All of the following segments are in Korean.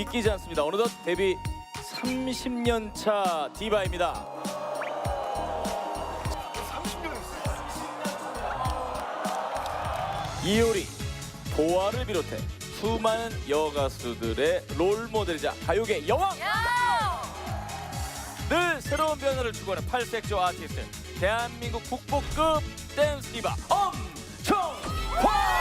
믿기지 않습니다. 어느덧 데뷔 30년 차 디바입니다. 이효리, 보아를 비롯해 수많은 여가수들의 롤모델이자 가요계 여왕! 늘 새로운 변화를 추구하는 팔색조 아티스트, 대한민국 국보급 댄스 디바 엄청화!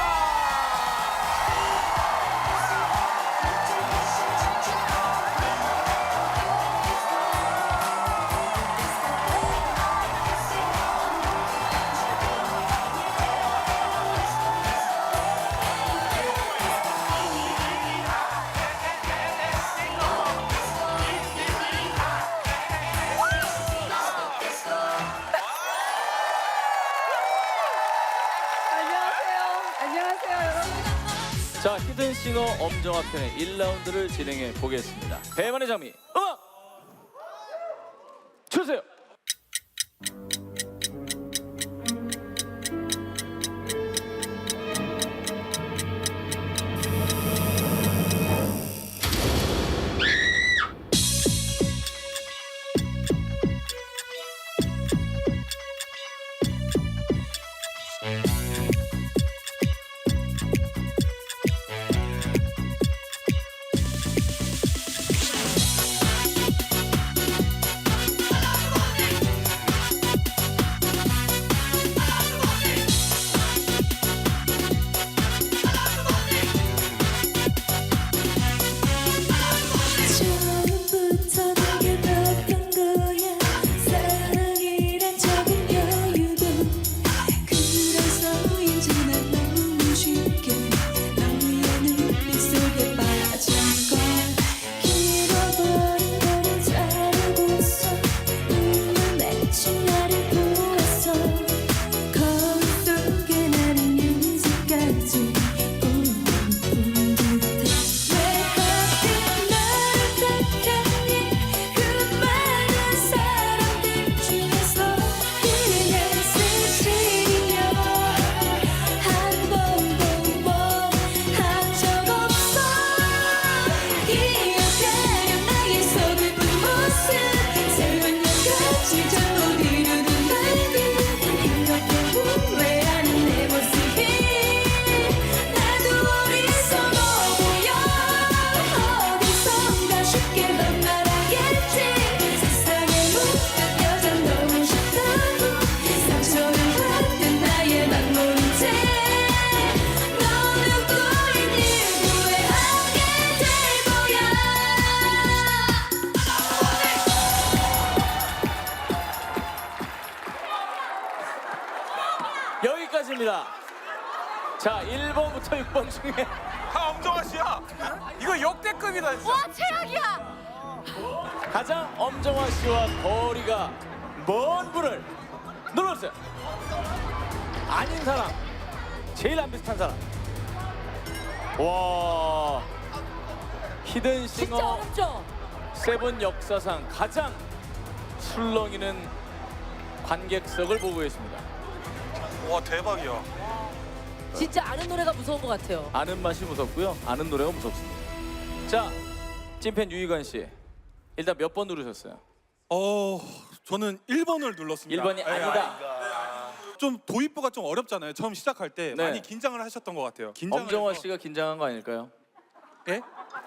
안녕하세요, 여러분. 자, 히든싱어 엄정화 편의 1라운드를 진행해 보겠습니다. 대만의 장미, 음악 주세요. 처음부터 당겨놨던 거야 사랑이란 적은 여유도 그래서인지 난 너무 쉽게 너의 눈빛 속에 빠진 걸 길어버린 너를 자르고서 눈물 맺힌 나를 보았어 거울 속에 나는 윤색까지 여기까지입니다. 자, 1번부터 6번 중에 다 엄정화 씨야. 이거 역대급이다 진짜. 와, 최악이야. 가장 엄정화 씨와 거리가 먼 분을 눌러주세요. 아닌 사람, 제일 안 비슷한 사람. 와, 진짜 히든싱어 어렵죠? 세븐 역사상 가장 술렁이는 관객석을 보고 계십니다. 와 대박이야. 진짜 아는 노래가 무서운 것 같아요. 아는 맛이 무섭고요, 아는 노래가 무섭습니다. 자, 찐팬 유희관 씨, 일단 몇 번 누르셨어요? 저는 1번을 눌렀습니다. 1번이 아니다. 좀 도입부가 좀 어렵잖아요. 처음 시작할 때 네. 많이 긴장을 하셨던 것 같아요. 긴장을 엄정화 해서- 씨가 긴장한 거 아닐까요? 예?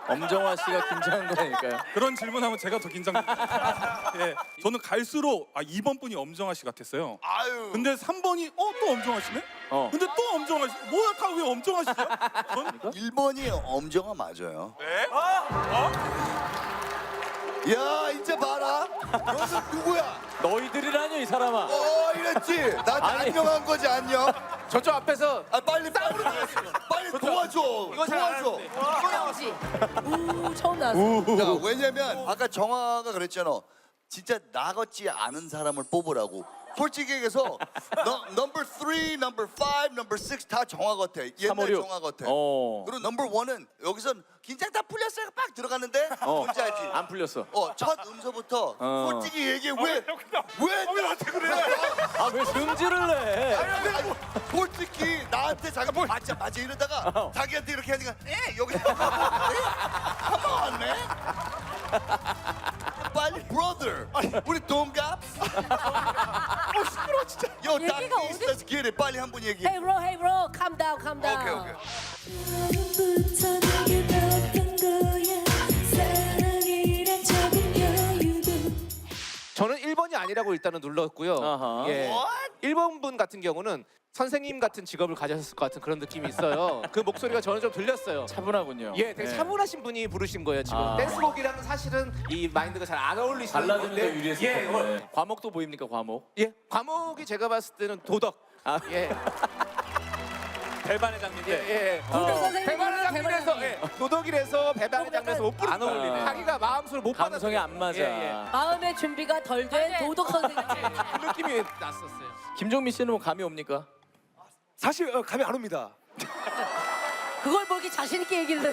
엄정화 씨가 긴장한 거 아닐까요? 그런 질문하면 제가 더 긴장됩니다. 예. 저는 갈수록 2번 분이 엄정화 씨 같았어요. 아유. 근데 3번이 또 엄정화 씨네? 어. 근데 또 엄정화 씨. 뭐야 다 왜 엄정화 씨죠? 전 1번이 엄정화 맞아요. 네? 야 이제 봐라. 너는 누구야? 너희들이라뇨 이 사람아. 이랬지. 나한테 아니. 안녕한 거지 안녕. 저쪽 앞에서 빨리 도와줘. 도와줘. 형지. 우, 처음 나왔어. 야 왜냐면 아까 정화가 그랬잖아. 진짜 나 같지 않은 사람을 뽑으라고. 솔직히 얘기해서 넘버 3, 넘버 5, 넘버 6 다 정화 같아. 옛날 356. 정화 같아. 어. 그리고 넘버 1은 여기선 긴장 다 풀렸어요. 빡 들어갔는데 뭔지 알지? 안 풀렸어. 첫 음소부터 솔직히 얘기해 왜 나한테 그래? 아 왜 승질을 내? 아니, 솔직히 나한테 자기 맞아 이러다가 자기한테 이렇게 하니까 여기 가만 네? brother. 우리 동갑? 시끄러워 진짜. Yo, 얘기가 Dr. 어디- let's get it. 빨리 한 번 얘기해. Hey bro, calm down, calm down. 오케이. 처음부터 내게 봤던 거야 사랑이란 적은 여유도 저는 1번이 아니라고 일단은 눌렀고요. 아하. 예. What? 1번 분 같은 경우는 선생님 같은 직업을 가졌을 것 같은 그런 느낌이 있어요. 그 목소리가 저는 좀 들렸어요. 차분하군요. 예, 되게 네. 차분하신 분이 부르신 거예요 지금. 아. 댄스곡이랑은 사실은 이 마인드가 잘 안 어울리시는 발라드는 더 건데. 유리했을 예, 텐데. 과목도 보입니까 과목? 예, 과목이 제가 봤을 때는 도덕. 아. 예, 배반의 장면인데. 예. 도덕 선생님 배반의 부르는 장면에서 배반의 예, 도덕이라서 배반의 장면에서 못 부르는 안 어울리네. 거예요. 자기가 마음속으로 못 받았어요. 감성이 안 맞아. 예. 마음의 준비가 덜 된 도덕 선생님. 그 느낌이 났었어요. 김종민 씨는 뭐 감이 옵니까? 사실 감이 안 옵니다. 그걸 뭐 이렇게 자신 있게 얘기를 해요.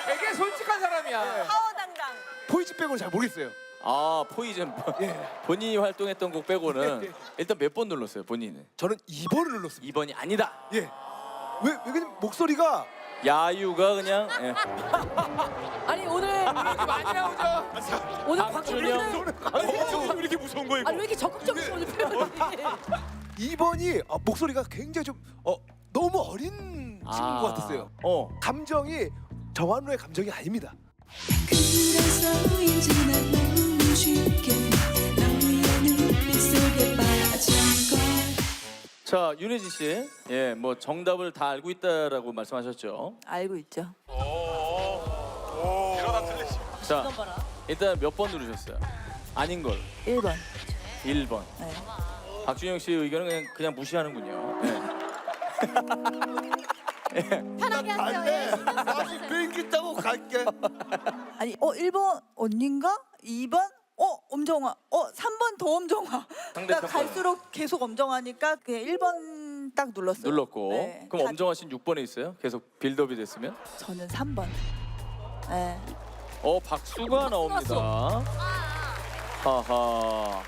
되게 솔직한 사람이야. 포이즈 빼고는 잘 모르겠어요. 아 포이즌. 본인이 활동했던 곡 빼고는 일단 몇 번 눌렀어요 본인은? 저는 2번을 눌렀습니다. 2번이 아니다. 예. 왜냐면 목소리가 야유가 그냥 예. 아니 오늘 많이 나오죠. 오늘 박준영. 곽준영 왜 이렇게 무서운 거예요? 아니 왜 이렇게 적극적이죠 오늘 표현이. 2번이 목소리가 굉장히 좀 너무 어린 친구인 것 같았어요. 감정이 정한로의 감정이 아닙니다. 그래서인지 난 너무 쉽게 너의 눈빛 속에 빠져가 자 윤혜진 씨, 예, 뭐 정답을 다 알고 있다라고 말씀하셨죠. 알고 있죠. 이러다 틀리시. 자 이건 봐라. 일단 몇 번 누르셨어요? 아닌 걸 1번. 1번. 네. 박준영 씨 의견은 그냥 무시하는군요. 예. 편하게 갈래. 다시 비행기 타고 갈게. 아니 1번 언닌가? 2번? 엄정화. 3번 더 엄정화. 그러니까 상대편 갈수록 계속 엄정하니까 그냥 1번 딱 눌렀어요. 눌렀고 네. 그럼 엄정화 씨는 6번에 있어요? 계속 빌드업이 됐으면? 저는 3번. 네. 박수가 나옵니다. 하하.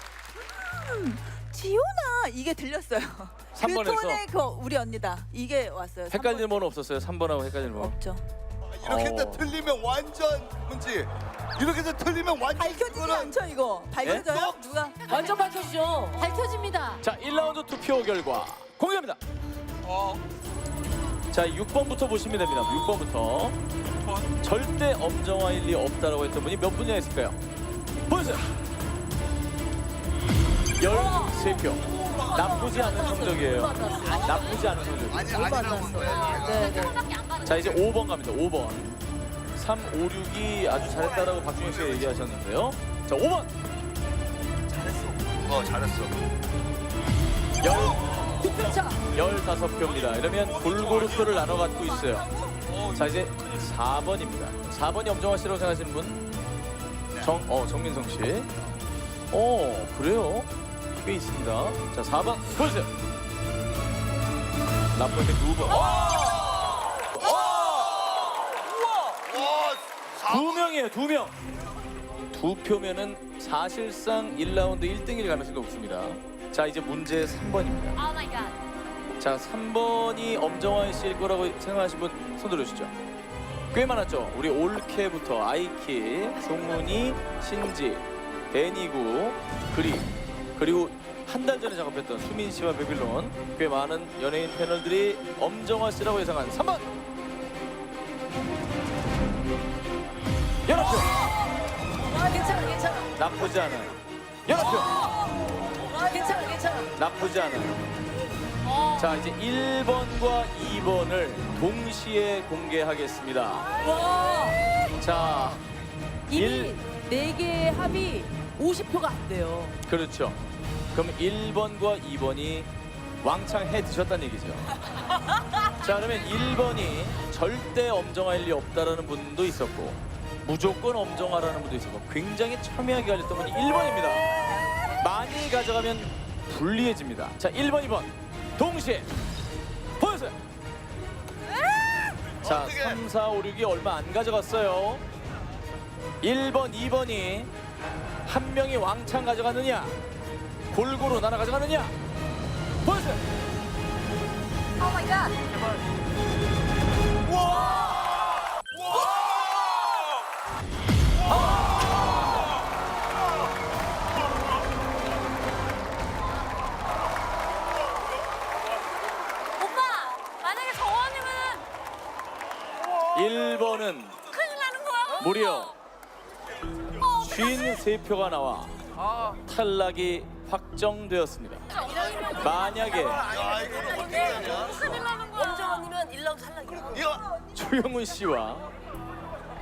지효나 이게 들렸어요. 그 3번에서? 톤의 그 우리 언니다. 이게 왔어요. 헷갈리는 번호 없었어요? 3번하고 헷갈리는 번호? 없죠. 이렇게 해서 틀리면 완전 문제. 이렇게 해서 틀리면 완전 밝혀지지 그거는 않죠 이거? 밝혀져요? 누가? 완전 밝혀지죠. 밝혀집니다. 자 1라운드 투표 결과 공개합니다. 자 6번부터 보시면 됩니다. 6번부터 절대 엄정화일 리 없다라고 했던 분이 몇 분이나 있을까요? 보여주세요. 13표. 나쁘지 않은 성적이에요. 나쁘지 않은 성적. 아니라고 거야. 네네. 자 이제 5번 갑니다. 5번. 3, 5, 6이 아주 잘했다라고 박준영 씨가 얘기하셨는데요. 자 5번. 잘했어. 15표입니다. 이러면 골고루 표를 나눠 갖고 있어요. 자 이제 4번입니다. 4번이 엄정화 씨라고 생각하시는 분? 정민성 씨. 그래요? 꽤 있습니다. 자 4번 보여주세요. 라포인트 2번. 와, 2명이에요. 2명. 2표면은 사실상 1라운드 1등일 가능성이 높습니다. 자 이제 문제 3번입니다. 오 마이 갓. 자 3번이 엄정화 씨일 거라고 생각하신 분 손 들어주시죠. 꽤 많았죠. 우리 올케부터 아이키, 송문이, 신지, 데니구, 그리고 한 달 전에 작업했던 수민 씨와 베빌론 꽤 많은 연예인 패널들이 엄정화 씨라고 예상한 3번 11표. 괜찮아. 나쁘지 않아요. 11표. 괜찮아. 나쁘지 않아요. 자 이제 1번과 2번을 동시에 공개하겠습니다. 와. 자 이미 4개의 합이 50표가 안 돼요. 그렇죠. 그럼 1번과 2번이 왕창 해 드셨다는 얘기죠. 자 그러면 1번이 절대 엄정화일 리 없다라는 분도 있었고 무조건 엄정화라는 분도 있었고 굉장히 첨예하게 갈렸던 분이 1번입니다. 많이 가져가면 불리해집니다. 자 1번, 2번 동시에 보여주세요. 자 3, 4, 5, 6이 얼마 안 가져갔어요. 1번, 2번이 한 명이 왕창 가져가느냐 골고루 나눠 가져가느냐 보여주세요. 오 마이 갓. 무려 53표가 나와 탈락이 확정되었습니다. 만약에 엄정언니면 1라운드 탈락이야. 조영훈 씨와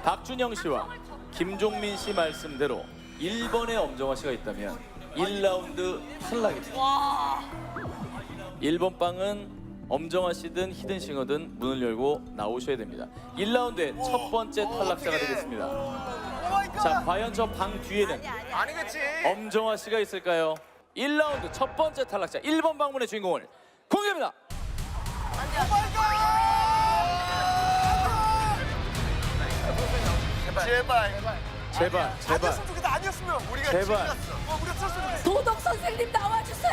박준영 씨와 김종민 씨 말씀대로 1번에 엄정화 씨가 있다면 1라운드 탈락입니다. 1번 방은 엄정화 씨든 히든싱어든 문을 열고 나오셔야 됩니다. 1라운드의 첫 번째 탈락자가 되겠습니다. 자, 과연 저 방 뒤에는 아니겠지. 엄정화 씨가 있을까요? 1라운드 첫 번째 탈락자 1번 방문의 주인공을 공개합니다. 제발. 제발. 좋겠다. 아니었으면 우리가 제발. 우리가 썼으면 좋겠어. 도덕 선생님 나와주세요.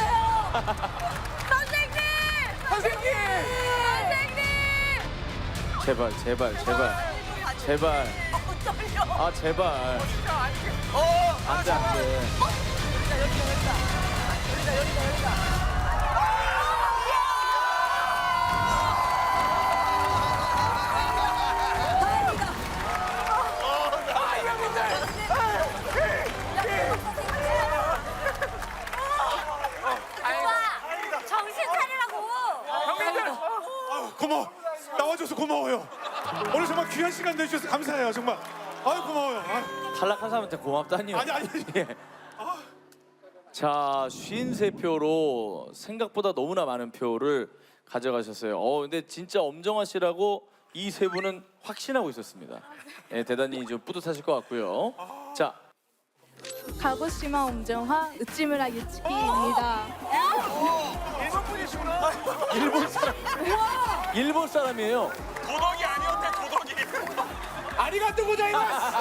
선생님. 선생님. 제발. 아, 제발. 안 돼. 정신 차리라고. 고마워. 나와줘서 고마워요. 오늘 정말 귀한 시간 내주셔서 감사해요. 정말. 아유 고마워요. 탈락한 사람한테 고맙다니요. 아니. 예. 자, 53표로 생각보다 너무나 많은 표를 가져가셨어요. 근데 진짜 엄정화 씨라고 이 세 분은 확신하고 있었습니다. 예, 대단히 좀 뿌듯하실 것 같고요. 자, 가고시마 엄정화 으찌무라 유치키입니다. 일본 사람이에요. 도덕이 아니었대. 도덕이. 아리가또 고자이마스.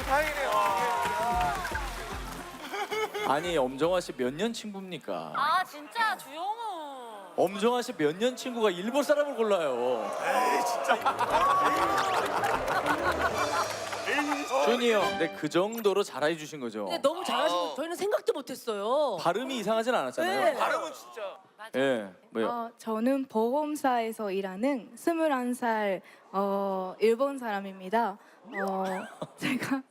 다행이네요. 아니, 엄정화 씨 몇 년 친구입니까? 아 진짜 주영우. 엄정화 씨 몇 년 친구가 일본 사람을 골라요. 준이 형, 네, 그 정도로 잘해 주신 거죠. 근데 너무 잘하시고 저희는 생각도 못했어요. 발음이 이상하진 않았잖아요. 네. 발음은 진짜. 예, 뭐요? 저는 보험사에서 일하는 21살 일본 사람입니다. 제가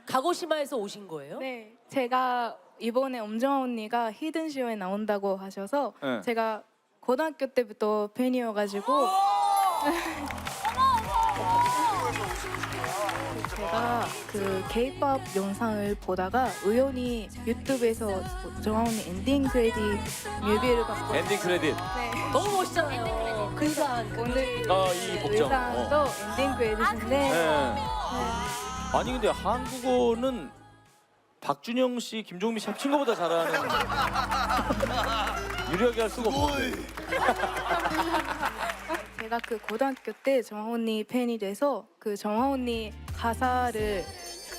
가고시마에서 오신 거예요? 네, 제가 이번에 엄정화 언니가 히든쇼에 나온다고 하셔서 네. 제가 고등학교 때부터 팬이어가지고 제가 그 K-pop 영상을 보다가 우연히 유튜브에서 정화 언니 엔딩 크레딧 뮤비를 봤고 엔딩 크레딧. 네. 너무 멋있잖아요. 그 의상. 오늘 이 복장. 의상도 엔딩 크레딧인데 예. 아니 근데 한국어는 박준영 씨, 김종민 씨 합친 것보다 잘하는. 유리하게 할 수가 없어. 제가 그 고등학교 때 정화 언니 팬이 돼서 그 정화 언니 가사를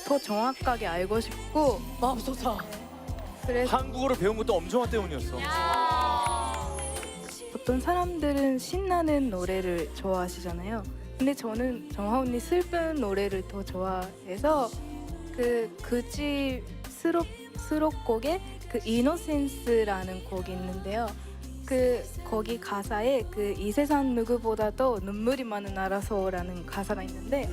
더 정확하게 알고 싶고 마음 좋다. 그래서 한국어를 배운 것도 엄정화 때문이었어. 어떤 사람들은 신나는 노래를 좋아하시잖아요. 근데 저는 정화 언니 슬픈 노래를 더 좋아해서 그집 수록곡에 그 이노센스라는 곡이 있는데요. 거기 가사에 그 이 세상 누구보다도 눈물이 많은 나라서라는 가사가 있는데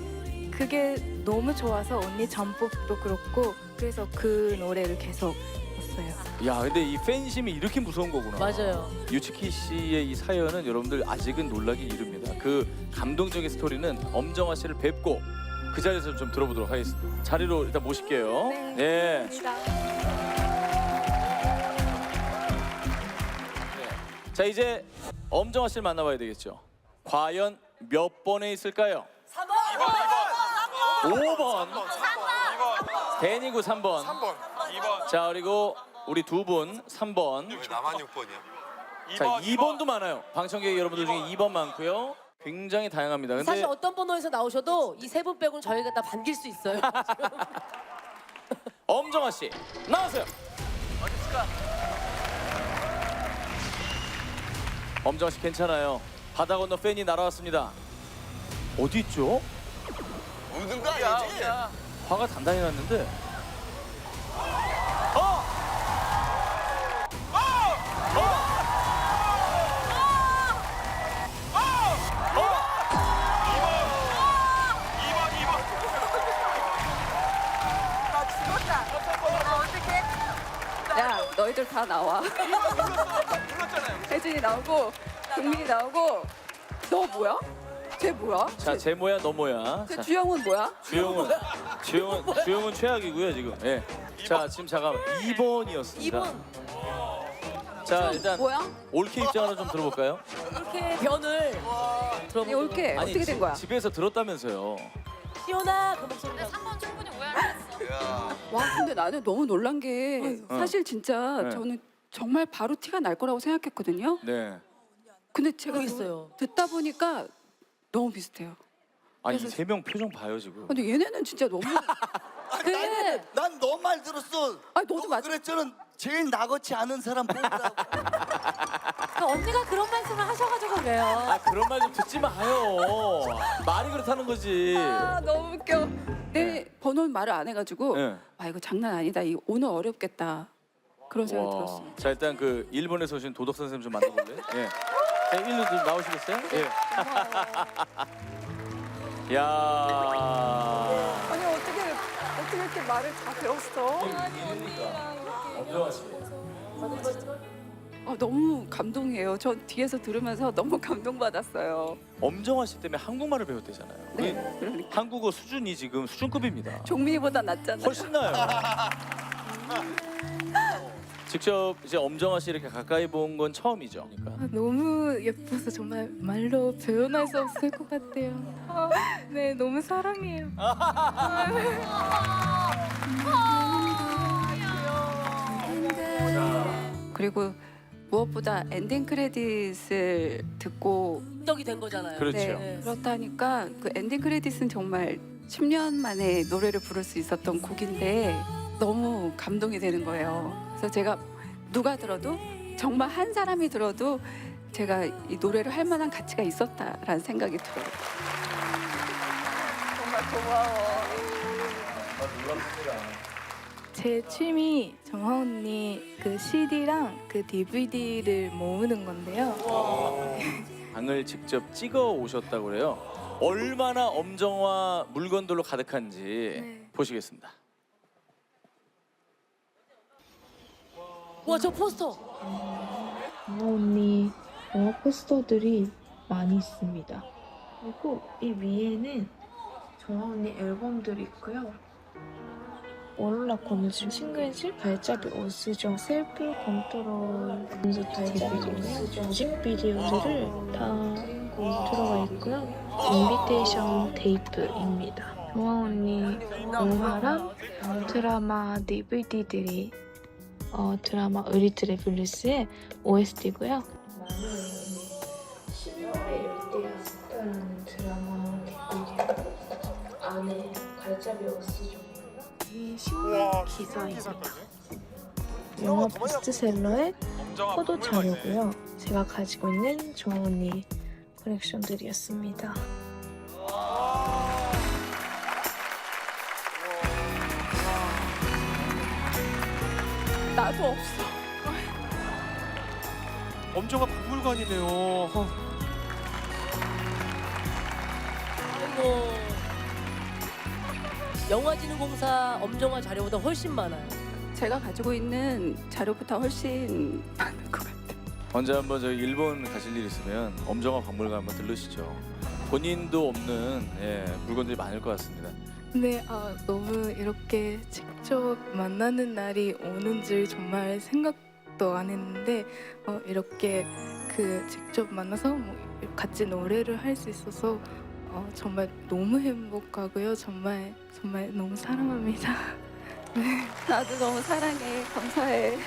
그게 너무 좋아서 언니 전법도 그렇고 그래서 그 노래를 계속 했어요. 야, 근데 이 팬심이 이렇게 무서운 거구나. 맞아요. 유치키 씨의 이 사연은 여러분들 아직은 놀라기 이릅니다. 그 감동적인 스토리는 엄정화 씨를 뵙고 그 자리에서 좀 들어보도록 하겠습니다. 자리로 일단 모실게요. 네. 자, 이제 엄정화 씨를 만나봐야 되겠죠. 과연 몇 번에 있을까요? 5번. 대니구 3번. 3번. 2번. 자, 그리고 우리 두 분 3번. 왜 나만 6번이야? 자, 2번도 많아요. 방청객 여러분들 중에 2번 많고요. 굉장히 다양합니다. 근데 사실 어떤 번호에서 나오셔도 이 세 분 빼고는 저희가 다 반길 수 있어요. 엄정화 씨 나오세요. 엄정화 씨 괜찮아요. 바다 건너 팬이 날아왔습니다. 어디 있죠? 웃는 거 아니지? 화가 단단히 났는데. 애들 다 나와. 혜진이 나오고 동민이 나오고 너 뭐야? 쟤 뭐야? 자, 제 뭐야 너 뭐야. 쟤 자, 주영은 뭐야? 주영은 최악이고요 지금. 예. 자, 지금 잠깐만 2번이었습니다. 2번. 자, 일단 뭐야? 올케 입장을 좀 들어볼까요? 이렇게 변을 이 들어보고. 올케 어떻게 된 거야? 집에서 들었다면서요. 시원아 그 목소리가. 와 근데 나는 너무 놀란 게 사실 진짜 네. 저는 정말 바로 티가 날 거라고 생각했거든요. 네. 근데 제가 모르겠어요. 듣다 보니까 너무 비슷해요. 아니 그래서- 3명 표정 봐요 지금. 근데 얘네는 진짜 너무 난 너 말 들었어. 아니, 너도 맞아. 그랬잖아. 제일 나같이 아는 사람 뽑으라고. 언니가 그런 말씀을 하셔가지고 그래요. 아, 그런 말 좀 듣지 마요. 말이 그렇다는 거지. 아 너무 웃겨. 내 번호는 말을 안 해가지고 네. 아 이거 장난 아니다. 이거 오늘 어렵겠다. 그런 생각 와. 들었어요. 자, 일단 그 일본에서 오신 도덕 선생님 좀 만나볼래요? 예. 자, 일로 좀 나오시겠어요? 예. 야. 아니 어떻게 이렇게 말을 다 들었어? 너무 감동이에요. 저 뒤에서 들으면서 너무 감동받았어요. 엄정화 씨 때문에 한국말을 배웠대잖아요. 네, 그러니까 한국어 수준이 지금 수준급입니다. 종민이보다 낫잖아요. 훨씬 나요. 직접 이제 엄정화 씨 이렇게 가까이 본 건 처음이죠. 그러니까. 너무 예뻐서 정말 말로 표현할 수 없을 것 같아요. 네, 너무 사랑해요. 그리고 무엇보다 엔딩 크레딧을 듣고 떡이 된 거잖아요. 그렇죠. 네, 그렇다니까 그 엔딩 크레딧은 정말 10년 만에 노래를 부를 수 있었던 곡인데 너무 감동이 되는 거예요. 그래서 제가 누가 들어도 정말 한 사람이 들어도 제가 이 노래를 할 만한 가치가 있었다라는 생각이 들어요. 정말 고마워. 제 취미 정화 언니 그 CD랑 그 DVD를 모으는 건데요. 방을 직접 찍어 오셨다고 그래요. 얼마나 엄정화 물건들로 가득한지 네. 보시겠습니다. 와 저 포스터. 정화 언니 영화 포스터들이 많이 있습니다. 그리고 이 위에는 정화 언니 앨범들이 있고요. 오로라 건우지 싱글집 발자비 오스정 셀프 컨트롤 콘서트 뮤직비디오들을 다 들어가 있고요. 인비테이션 테이프입니다. 정화 언니 영화랑 드라마 DVD들이 드라마 의리트레 블루스의 OST고요. 10월에 열대야였다라는 드라마 DVD 안에 발자비 오스정 이 신문 기사입니다. 영화 베스트셀러의 포도 자료고요. 제가 가지고 있는 정화 언니 컬렉션들이었습니다. 나도 없어. 엄정화 박물관이네요. 아이고. 영화진흥공사 엄정화 자료보다 훨씬 많아요. 제가 가지고 있는 자료보다 훨씬 많은 것 같아요. 언제 한번 저희 일본 가실 일 있으면 엄정화 박물관 한번 들르시죠. 본인도 없는 물건들이 많을 것 같습니다. 네, 너무 이렇게 직접 만나는 날이 오는 줄 정말 생각도 안 했는데 이렇게 그 직접 만나서 뭐 같이 노래를 할 수 있어서 정말 너무 행복하고요. 정말 너무 사랑합니다. 나도 너무 사랑해. 감사해.